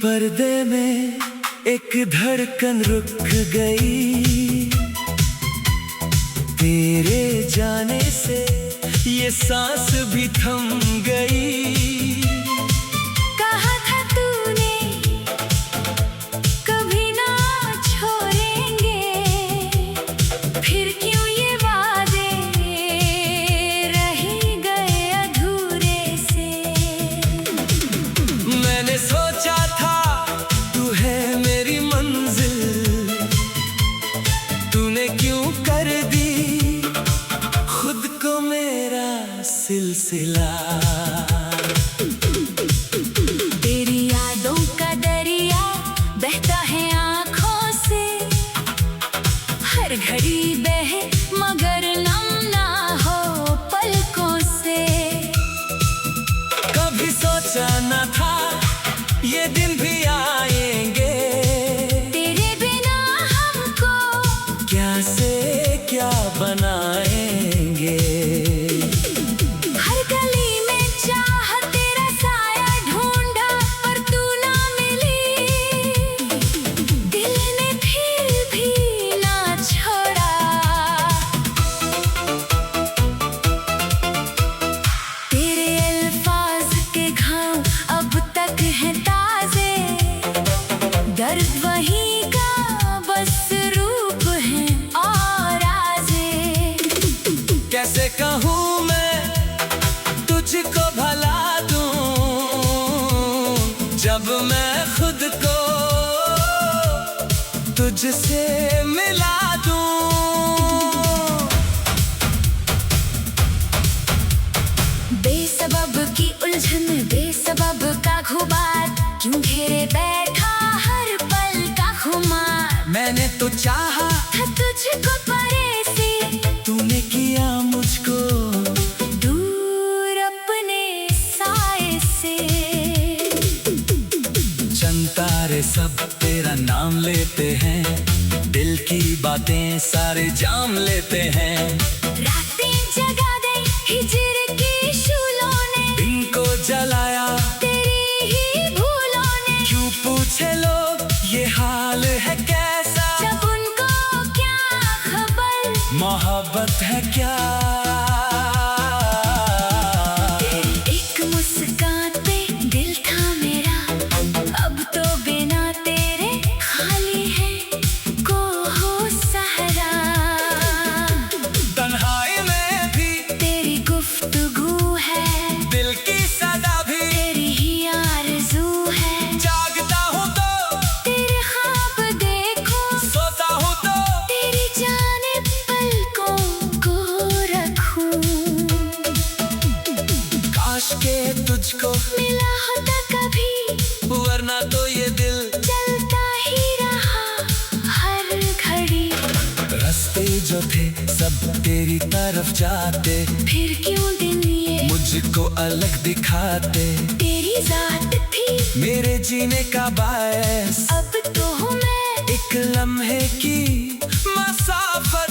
पर्दे में एक धड़कन रुक गई, तेरे जाने से ये सांस भी थम गई। कहा था तूने कभी ना छोड़ेंगे, फिर क्यों ये वादे रह गए अधूरे से। मैंने सोचा था तू है मेरी मंजिल, तूने क्यों कर दी खुद को मेरा सिलसिला। तेरी यादों का दरिया बहता है आँखों से, हर घड़ी बहे मगर नम ना हो पलकों से। कभी सोचा न था ये दिन भी आएंगे, तेरे बिना हमको क्या से क्या बनाएंगे। हर गली में चाह तेरा साया ढूंढा पर तू ना मिली, दिल ने फिर भी ना छोड़ा। तेरे अल्फाज के घाव अब तक हैं ताजे, दर्द वहीं का बस रूप है और आजे। कैसे कहूँ मैं तुझको भला दूं, जब मैं खुद को तुझसे मिला दूं। बेसबब की उलझन, बेसबब का खुमार, क्यों घेरे बैठा हर पल का खुमार। मैंने तो चाहा था तुझको परे से, तूने किया मुझको दूर अपने साए से। चंद तारे सब तेरा नाम लेते हैं, दिल की बातें सारे जाम लेते हैं। रातें जगा दे हिजर की शूलों ने, दिन को जलाया तेरी ही भूलों ने। क्यों पूछे लोग ये हाल है कैसा, जब उनको क्या खबर मोहब्बत है क्या। तेरी एक मुस्कान पे दिल था मेरा, अब तो बिना तेरे खाली है को हो सहरा। तन्हाई में भी तेरी गुफ्तगू है, दिल की सदा भी तेरी ही आरज़ू है। जागता हूँ तो तेरे ख्वाब देखो, सोता हूँ तो तेरी जानिब पलकों को रखूं। काश के तुझको मिला होता कभी, वरना तो ये दिल चलता ही रहा हर घड़ी। रास्ते जो थे सब तेरी तरफ जाते, फिर क्यों दिन ये मुझको अलग दिखाते। तेरी जात थी मेरे जीने का बायस, अब तो हूँ मैं एक लम्हे की मसाफत।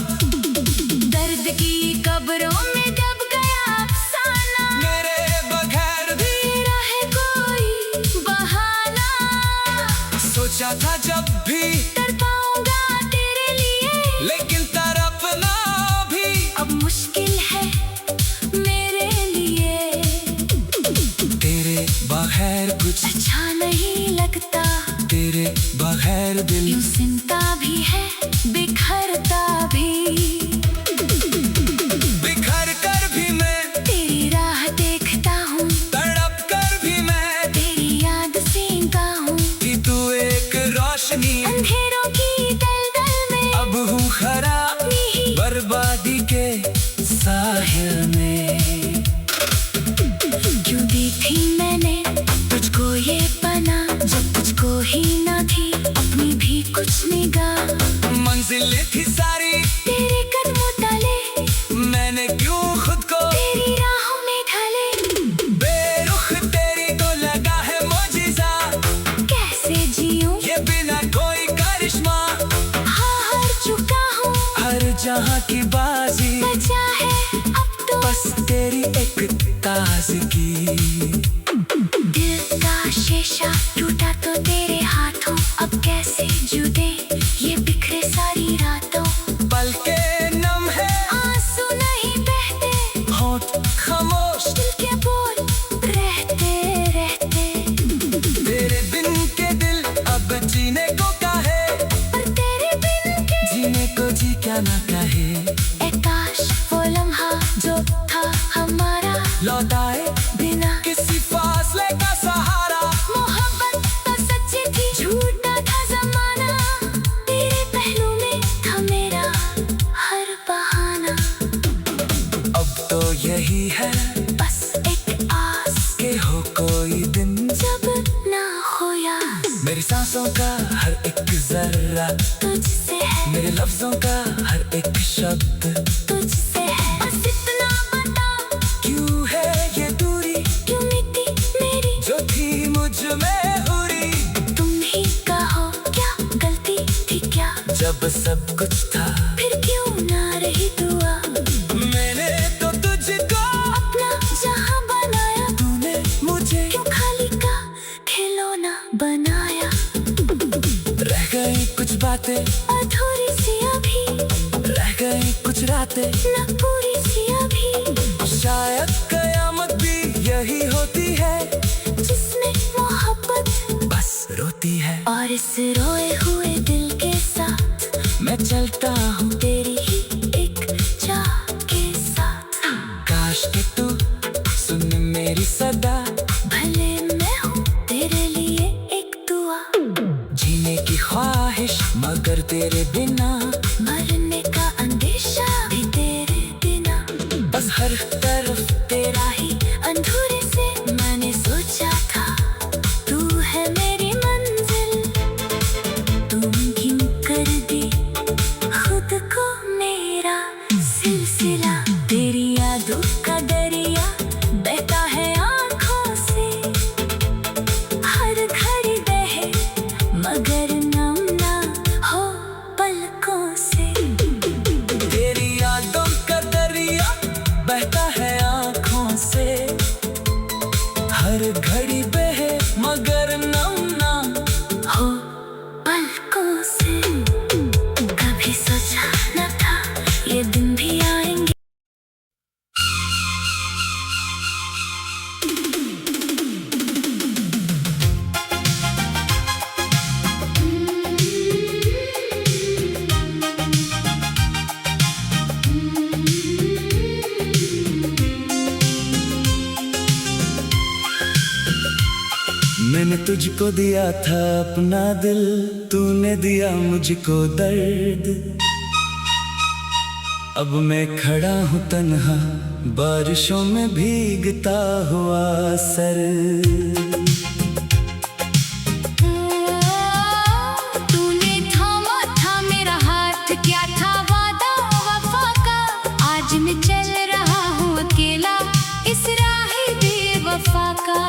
दर्द की कब्रों में दब गया अफसाना, मेरे बगैर भी तेरा है कोई बहाना। सोचा था जब भी तड़पाऊंगा तेरे लिए, लेकिन तड़पना भी अब मुश्किल है मेरे लिए। तेरे बगैर कुछ अच्छा नहीं लगता, तेरे बगैर दिल यूं सिमटा भी है बिखरता भी। बिखर कर भी मैं तेरी राह देखता हूँ, तड़प कर भी मैं तेरी याद सीखता हूँ। कि तू एक रोशनी, अंधेरों की दलदल में अब हूँ खरा अपनी ही बर्बादी के साहिल में। क्यों दी थी मैंने तुझको ये पना, जब तुझको ही ना थी अपनी भी कुछ निगाह। मंजिलें थी सारी तेरे कदमों तले, मैंने क्यों खुद को तेरी राहों में ढले। बेरुख तेरी को लगा है मौजिज़ा, कैसे जीऊं ये बिना कोई करिश्मा। हाँ हार चुका हूँ, हर जहाँ की बाजी बचा है अब तो बस तेरी एक ताज़गी। दिल का शीशा टूटा तो तेरे लौटाए बिना किसी फासले का सहारा। मोहब्बत तो सच्ची थी, झूठा था जमाना। तेरे पहलू में था मेरा हर बहाना। अब तो यही है बस एक आस कि हो कोई दिन जब ना खोया मेरी सांसों का हर एक जर्रा तुझसे है, मेरे लफ्जों का हर एक शब्द तुझसे है। बस इतना बता क्यों है ये दूरी क्यों मिटी मेरी जो थी मुझ में हुरी। तुम ही कहो क्या गलती थी क्या, जब सब कुछ था फिर क्यों ना रही दुआ। मैंने तो तुझको अपना जहां बनाया, तूने मुझे क्यों खाली का खिलौना बनाया। रह गई कुछ बातें अधूरी सी अभी, रह गई कुछ रातें न पूरी सी अभी। शायद कयामत भी यही होती है जिसमें मोहब्बत बस रोती है। और इस रोए हुए दिल के साथ मैं चलता हूँ तेरी ही एक चाह के साथ। काश कि तू सुन मेरी सदा भले मैं हूँ तेरे लिए एक दुआ। जीने की ख्वाहिश मगर तेरे बिना मरने का अंदेशा भी तेरे बिना। बस हर तरफ तेरा ही अधूरे से मैंने सोचा था तू है मेरी मंजिल। तुम क्यों कर दी खुद को मेरा सिलसिला। तेरी यादों का दरिया बहता है आँखों से, हर घड़ी बहे मगर नम ना हो पलकों से। तेरी यादों का दरिया बहता है आँखों से, हर घड़ी बहे मगर नम ना हो पलकों से। कभी सोचा न था ये दिन भी आएंगे। मैंने तुझको दिया था अपना दिल, तूने दिया मुझको दर्द। अब मैं खड़ा हूँ तन्हा बारिशों में भीगता हुआ सर। तूने थामा था मेरा हाथ, क्या था वादा वफा का। आज मैं चल रहा हूँ अकेला इस राह बेवफा का।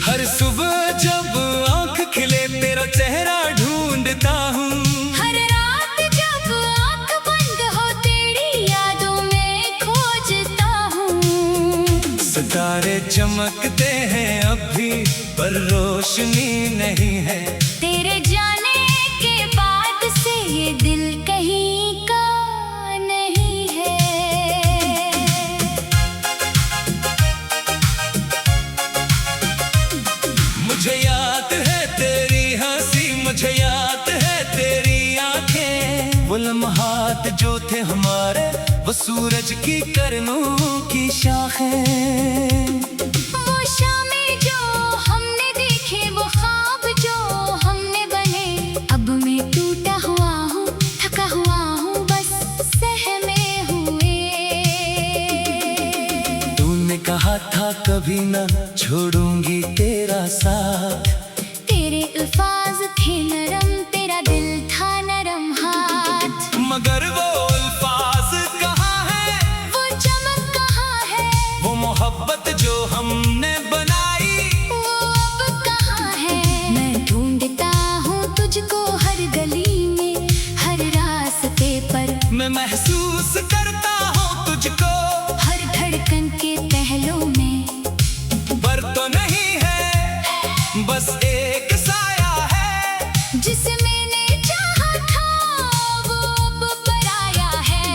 हर सुबह जब आँख खिले तेरा चेहरा ढूंढता हूँ। हर रात जब आँख बंद हो तेरी यादों में खोजता हूँ। सितारे चमकते हैं अब भी पर रोशनी नहीं है। तेरे जाने के बाद से ये दिल कहीं का नहीं है। मुझे याद है तेरी हंसी, मुझे याद है तेरी आंखें। वो लम्हात जो थे हमारे, वो सूरज की किरणों की शाखें। वो शामें जो हमने देखे, वो ख्वाब जो हमने बने। अब मैं टूटा हुआ हूँ, थका हुआ हूँ, बस सहमे हुए। तूने कहा था कभी न छोड़ूंगी तेरा साथ। तेरे अल्फाज थे नरम, तेरा दिल था नरम हाथ। मगर वो अल्फाज कहाँ है, वो चमक कहाँ है, वो मोहब्बत जो हमने बनाई। वो अब कहाँ है। मैं ढूंढता हूँ तुझको हर गली में, हर रास्ते पर। मैं महसूस करता हूँ तुझको हर धड़कन के पहलू में। पर तो नहीं है, बस एक साया है। जिसे मैंने चाहा था वो अब पराया है।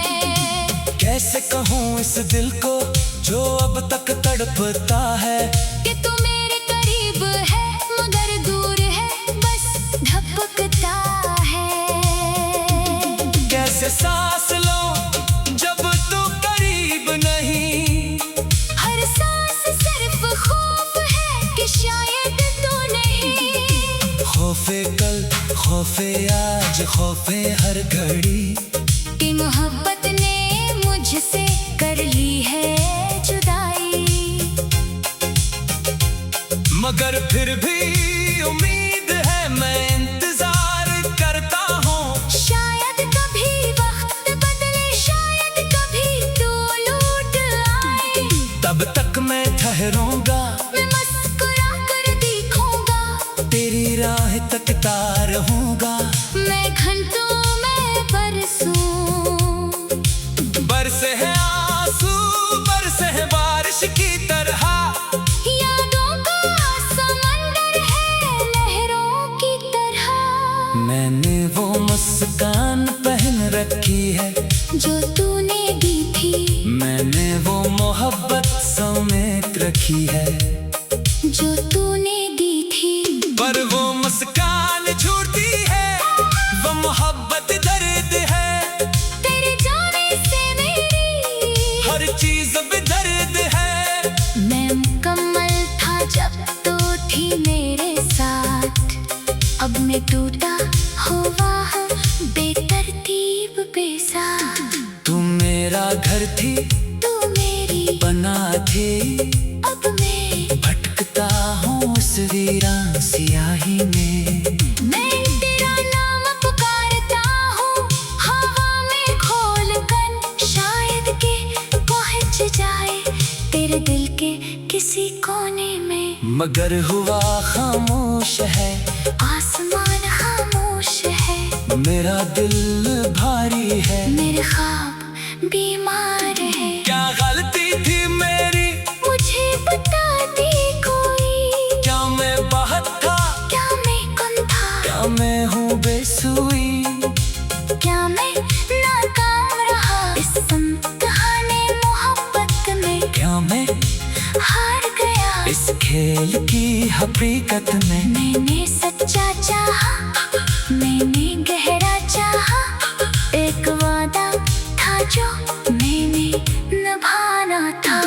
कैसे कहूँ इस दिल को जो अब तक तड़पता है कि तू मेरे करीब है मगर दूर है, बस धपकता है। कैसे सांस लो जब तू करीब नहीं। खौफे आज खौफे हर घड़ी कि मोहब्बत ने मुझसे कर ली है जुदाई। मगर फिर भी उम्मीद है, मैं इंतजार करता हूँ। शायद कभी वक्त बदले, शायद कभी तू लौट आए। तब तक मैं ठहरूंगा, मैं मुस्कुरा कर देखूंगा, तेरी राह तकता रहूंगा। मैं घंटों में बरसूं। बरसे है आंसू, बरसे है बारिश की तरह। यादों का समंदर है लहरों की तरह। मैंने वो मुस्कान पहन रखी है जो तूने दी थी, मैंने वो मोहब्बत समेत रखी है जो तूने दी थी। पर वो मुस्कान झूठी है, वो मोहब्बत दर्द है। तेरे जाने से मेरी हर चीज अब दर्द है। मैं मुकम्मल था जब तो थी मेरे साथ, अब मैं टूटा हुआ हूँ बेतरतीब बेसाथ। तू मेरा घर थी, तू मेरी बना थी, अब मैं भटकता हूँ उस वीरान सियाही में। मैं तेरा नाम पुकारता हूँ हवा में खोल कर, शायद के पहुँच जाए तेरे दिल के किसी कोने में। मगर हुआ खामोश है, आसमान खामोश है, मेरा दिल भारी है। मेरे ख्वाब बीमार है। क्या गलती थी मेरी, मुझे बता दे कोई, क्या मैं बाहर था, क्या मैं कौन था, क्या मैं हूँ बेसुई। क्या मैं नाकाम रहा इस इम्तिहाने मोहब्बत में, क्या मैं हार गया इस खेल की हकीकत में। मैंने सच्चा चाहा, मैंने गहरा चाहा, एक वादा था जो मैंने निभाना था।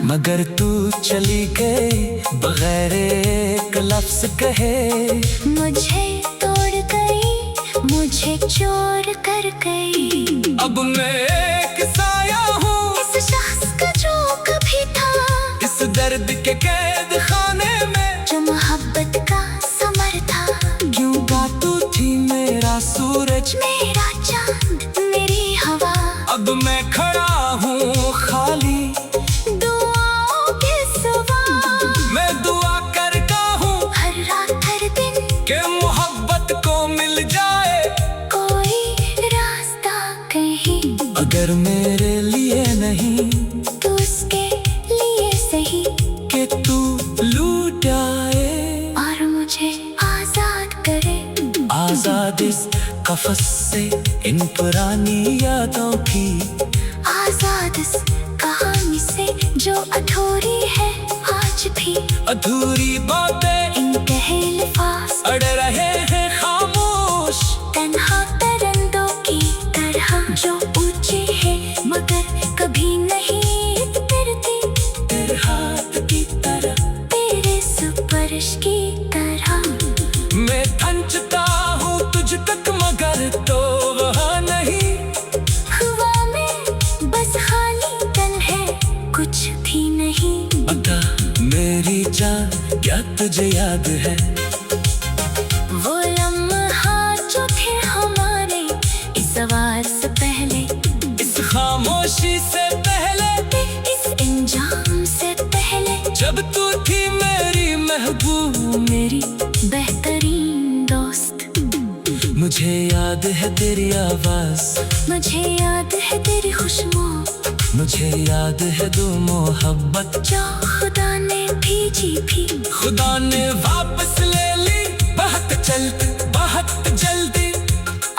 मगर तू चली गई बगैर एक लफ्ज कहे। मुझे तोड़ गई, मुझे चोर कर गई। अब मैं एक साया हूँ इस शख्स का जो कभी था, इस दर्द के कैद खाने में, जो मोहब्बत का समर था। क्यों तू थी मेरा सूरज, मेरा चांद, मेरी हवा, अब मैं खड़ा हूँ खाली। दुआओं के सिवा मैं दुआ करता हूँ हर रात हर दिन कि मोहब्बत को मिल जाए कोई रास्ता कहीं। अगर मेरे लिए नहीं तो उसके लिए सही, कि तू लूट आए और मुझे आजाद करे। आजाद इस कफस से, इन पुरानी यादों की। आजाद इस कहानी से जो अधूरी है आज भी। अधूरी बातें इनके अल्फाज अड़ रहे हैं खामोश, तन्हा तरंदों की तरह जो ऊंचे हैं मगर कभी नहीं उतरते। तेरे हाथ की तरह, तेरे स्पर्श की तरह मैं थंचता हूँ तुझ तक, मगर तो वहाँ नहीं। हवा में बस खाली तन है, कुछ भी नहीं। बता मेरी जान, क्या तुझे याद है वो लम्हा जो थे हमारे इस आवाज से पहले, इस खामोशी से पहले, इस इंजाम से पहले, जब तू थी मेरी महबूब, मेरी बेहतरीन दोस्त। मुझे याद है तेरी आवाज, मुझे याद है तेरी खुशबू, मुझे याद है दो मोहब्बत जो खुदा ने भेजी भी। खुदा ने वापस ले ली, बहुत जल्दी।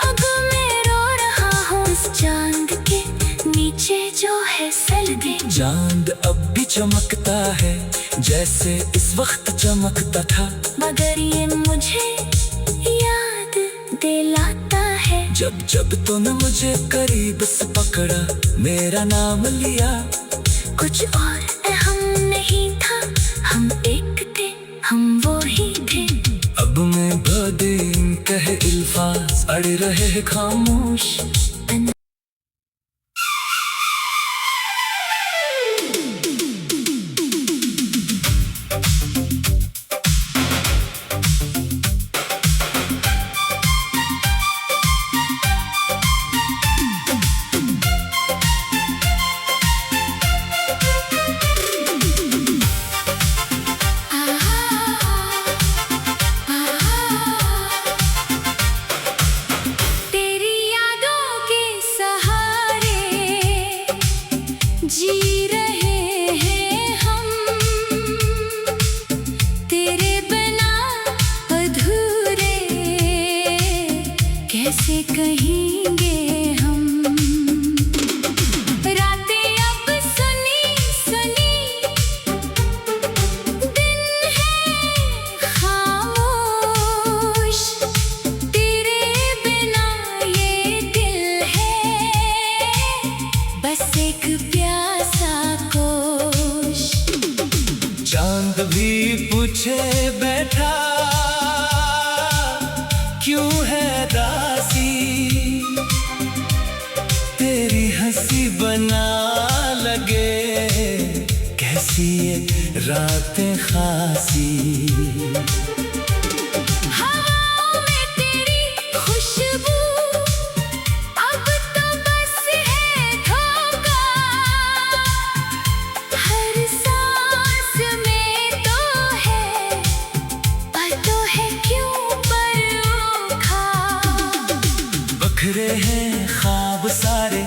अब मैं रो रहा हूँ उस चांद के नीचे जो है सलगे। चांद अब भी चमकता है जैसे इस वक्त चमकता था, मगर ये मुझे याद दिलाता है जब तूने मुझे करीब से पकड़ा, मेरा नाम लिया। कुछ और अहम नहीं था, हम एक थे, हम वो ही थे। अब मैं बदीन कह रहे इल्फाज, अड़े रहे खामोश। तेरी यादों के सहारे जी रहे हैं हम, तेरे बिना अधूरे कैसे कहेंगे हम। रातें अब सुनी सुनी, दिन है खामोश, तेरे बिना ये दिल है बस एक प्यासा कोश। चांद भी पूछे बैठा क्यों है दासी, तेरी हंसी बना लगे कैसी ये रातें खासी। हवाओं में तेरी खुशबू अब तो बस है धोखा, हर सांस में तो है पर तो है क्यों परोखा। बखरे हैं ख्वाब सारे,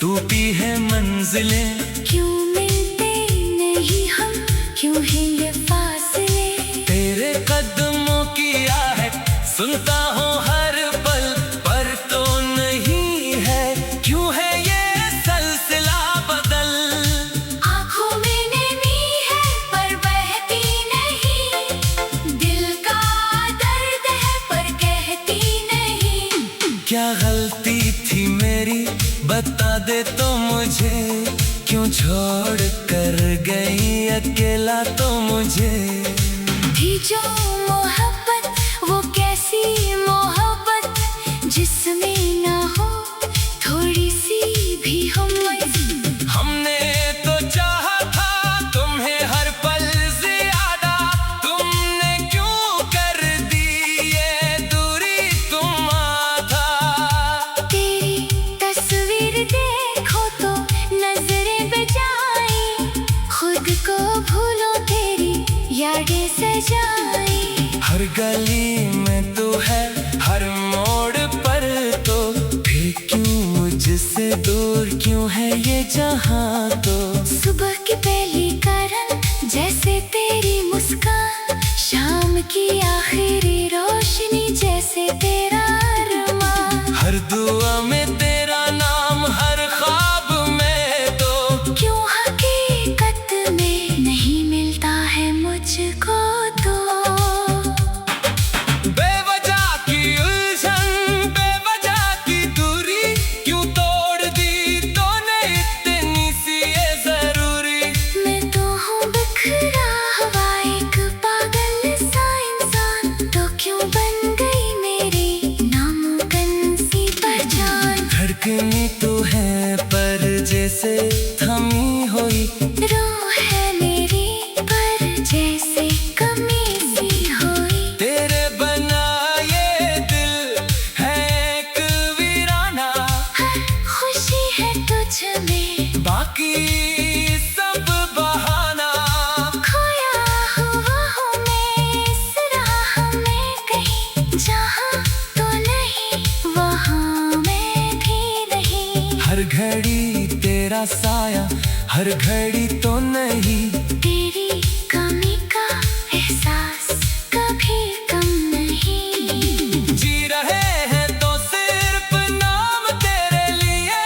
टूटी है मंजिलें, क्यों मिलते नहीं हम, क्यों है ये फासले। तेरे कदमों की आहट सुनता हूँ हर पल, पर तो नहीं है क्यों है ये सिलसिला बदल। आँखों में नमी है पर बहती नहीं, दिल का दर्द है पर कहती नहीं। क्या गलती थी मेरी बता दे तो मुझे, क्यों छोड़ कर गई अकेला तो मुझे। थी जो मोहब्बत वो कैसी मोहब्बत, जिसमें ना हो थोड़ी सी भी हिम्मत। हमने तो चाहा था तुम्हें हर पल ज्यादा, तुमने क्यों कर दी ये दूरी तुम आधा। तेरी तस्वीर देखो तो नजरें बजाई, खुद को भूलो तेरी यादें सजाई। हर गली में तू है, हर मोड़ पर तो, फिर क्यों मुझसे दूर क्यों है ये जहां तो। सुबह की पहली करन जैसे तेरी मुस्कान, शाम की आखिरी रोशनी जैसे तेरा अरमान। हर दुआ में तेरा नाम, हर ख्वाब में तो, क्यों हकीकत में नहीं मिलता है मुझको तो। बेवजह की उलझन, बेवजह की दूरी, क्यों तोड़ दी तूने इतनी सी ये जरूरी। मैं तो हूँ बिखरा हुआ एक पागल सा इंसान, तो क्यों बन गई मेरी नामुमकिन सी पहचान। धड़कनी तू है पर जैसे थमी हुई, रूह है मेरी पर जैसे कमी सी हुई। तेरे बना ये दिल है एक वीराना, हर खुशी है तुझ में बाकी सब बहाना। खोया हुआ हूँ मैं इस राह में कहीं, जहाँ तो नहीं वहाँ मैं भी नहीं। हर घड़ी तेरा साया, हर घड़ी तो नहीं, तेरी कमी का एहसास कभी कम नहीं। जी रहे हैं तो सिर्फ नाम तेरे लिए,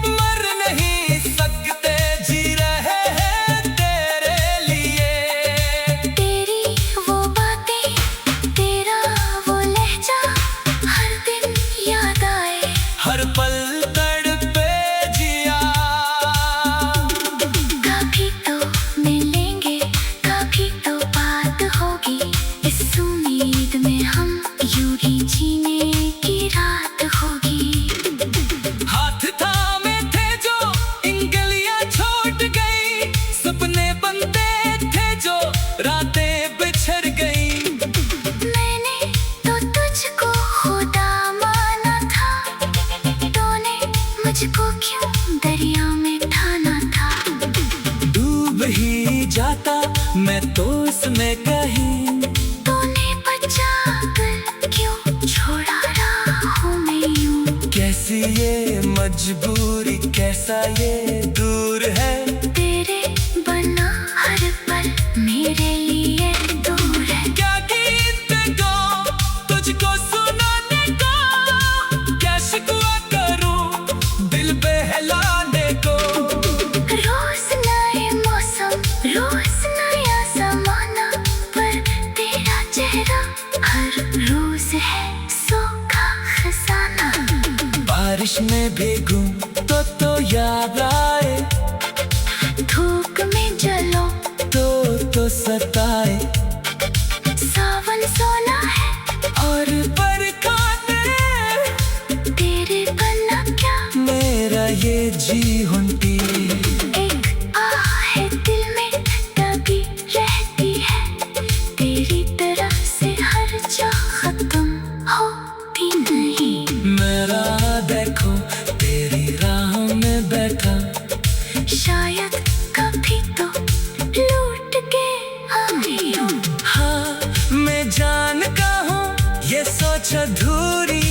मर नहीं सकते जी रहे हैं तेरे लिए। तेरी वो बातें, तेरा वो लहजा, हर दिन याद आए, हर पल तड़पे जिया। कभी तो मिलेंगे दरिया में ठाना था। डूब ही जाता मैं तो उसमें कहीं, तूने बचा कर क्यों छोड़ा राहों में यूं। कैसी ये मजबूरी, कैसा ये दूर है, तेरे बना हर पल मेरे लिए दूर है। क्या गीत गाऊं तुझको सुनाने को, क्या शिकवा करूं दिल बहलाने को। रोज नए मौसम, रोज नया ज़माना, पर तेरा चेहरा हर रोज है सूखा खजाना। बारिश में भीगूं तो याद आए, धूप में जलो तो सताए। सावन सोना है और बरखा में तेरे बना क्या, मेरा ये जीवंती। एक आह है दिल में दबी रहती है, तेरी तरफ से हर जो खत्म होती नहीं। मेरा देखो तेरी राह में बैठा, शायद कभी तो लूट के आई हूँ। हाँ मैं जान का हूँ ये सोच अधूरी,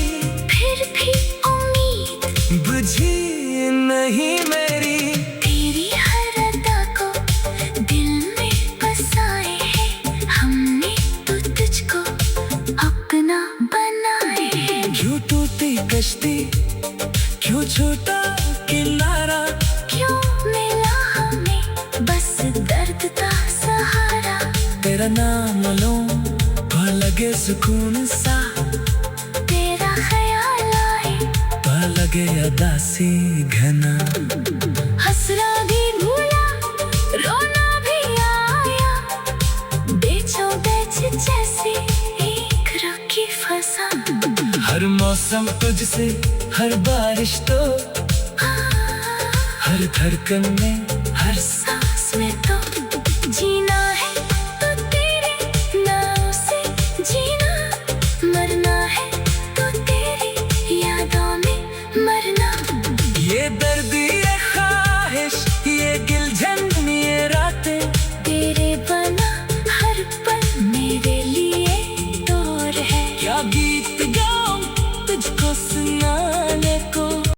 फिर भी उम्मीद बुझी नहीं मेरी। तेरी हर अदा को दिल में बसाए है हमने, तो तुझको अपना बनाए है। क्यों टूटी कश्ती, क्यों छूटा किनारा, क्यों मिला हमें बस दर्द का सहारा। तेरा नाम लूं पर लगे सुकून सा, तेरा ख्याल आए पर लगे अदासी घना। हंसना भी भूला, रोना भी आया, बेचो बेच जैसे एक रखी फसा। हर मौसम तुझसे, हर बारिश तो, हर धड़कन में, हर सांस में तो जीना है, तो तेरे नाम से जीना। मरना है तो तेरी यादों में मरना। ये दर्द, ये ख्वाहिश, ये गिलझन, ये रातें तेरे